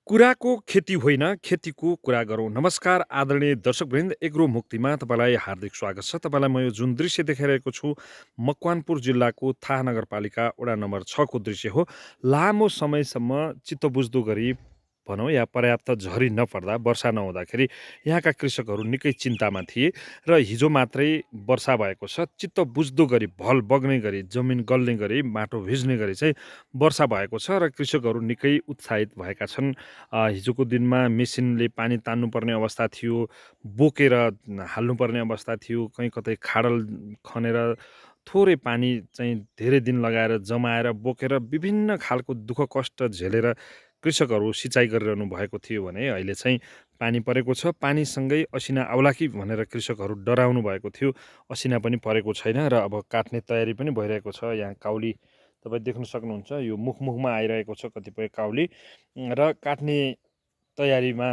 कुराको खेती होइन, खेतीको कुरा गरौँ। नमस्कार आदरणीय दर्शकवृन्द, एग्रो मुक्तिमा तपाईँलाई हार्दिक स्वागत छ। तपाईँलाई म यो जुन दृश्य देखाइरहेको छु, मकवानपुर जिल्लाको थाहा नगरपालिका वडा नम्बर 6 को दृश्य हो। लामो समयसम्म चित्तबुझ्दो गरी भनौँ या पर्याप्त झरी नपर्दा, वर्षा नहुँदाखेरि यहाँका कृषकहरू निकै चिन्तामा थिए र हिजो मात्रै वर्षा भएको छ। चित्त बुझ्दो गरी, भल बग्ने गरी, जमिन गल्ने गरी, माटो भिज्ने गरी चाहिँ वर्षा भएको छ र कृषकहरू निकै उत्साहित भएका छन्। हिजोको दिनमा मेसिनले पानी तान्नुपर्ने अवस्था थियो, बोकेर हाल्नुपर्ने अवस्था थियो, कहीँ कतै खाडल खनेर थोरै पानी चाहिँ धेरै दिन लगाएर जमाएर बोकेर विभिन्न खालको दुःख कष्ट झेलेर कृषकहरू सिँचाइ गरिरहनु भएको थियो भने अहिले चाहिँ पानी परेको छ। पानीसँगै असिना आउला कि भनेर कृषकहरू डराउनु भएको थियो। असिना पनि परेको छैन र अब काट्ने तयारी पनि भइरहेको छ। यहाँ काउली तपाईँ देख्न सक्नुहुन्छ, यो मुखमा आइरहेको छ कतिपय काउली र काट्ने तयारीमा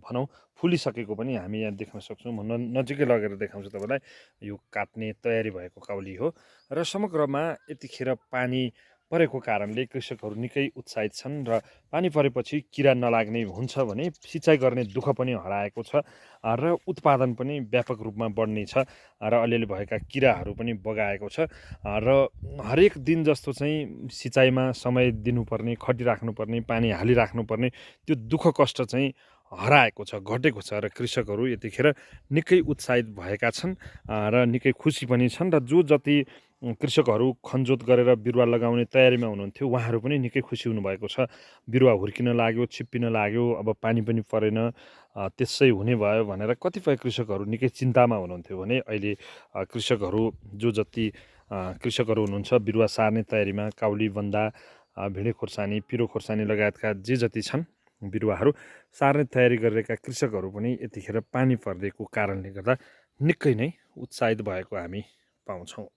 भनौँ फुलिसकेको पनि हामी यहाँ देख्न सक्छौँ। नजिकै लगेर देखाउँछु तपाईँलाई। यो काट्ने तयारी भएको काउली हो र समग्रमा यतिखेर पानी परेको कारणले कृषकहरू निकै उत्साहित छन् र पानी परेपछि किरा नलाग्ने हुन्छ भने सिँचाइ गर्ने दुःख पनि हराएको छ र उत्पादन पनि व्यापक रूपमा बढ्ने छ र अलिअलि भएका किराहरू पनि बगाएको छ र हरेक दिन जस्तो चाहिँ सिँचाइमा समय दिनुपर्ने, खटिराख्नुपर्ने, पानी हालिराख्नुपर्ने त्यो दुःख कष्ट चाहिँ हराएको छ, घटेको छ र कृषकहरू यतिखेर निकै उत्साहित भएका छन् र निकै खुसी पनि छन् र जो जति कृषकहरू खनजोत गरेर बिरुवा लगाउने तयारीमा हुनुहुन्थ्यो उहाँहरू पनि निकै खुसी हुनुभएको छ। बिरुवा हुर्किन लाग्यो, छिप्पिन लाग्यो, अब पानी पनि परेन, त्यसै हुने भयो भनेर कतिपय कृषकहरू निकै चिन्तामा हुनुहुन्थ्यो भने अहिले कृषकहरू जो जति कृषकहरू हुनुहुन्छ बिरुवा सार्ने तयारीमा काउली, बन्दा, भिडे खोर्सानी, पिरो खोर्सानी लगायतका जे जति छन् बिरुवाहरू सार्ने तयारी गरिरहेका कृषकहरू पनि यतिखेर पानी परिदिएको कारणले गर्दा निकै नै उत्साहित भएको हामी पाउँछौँ।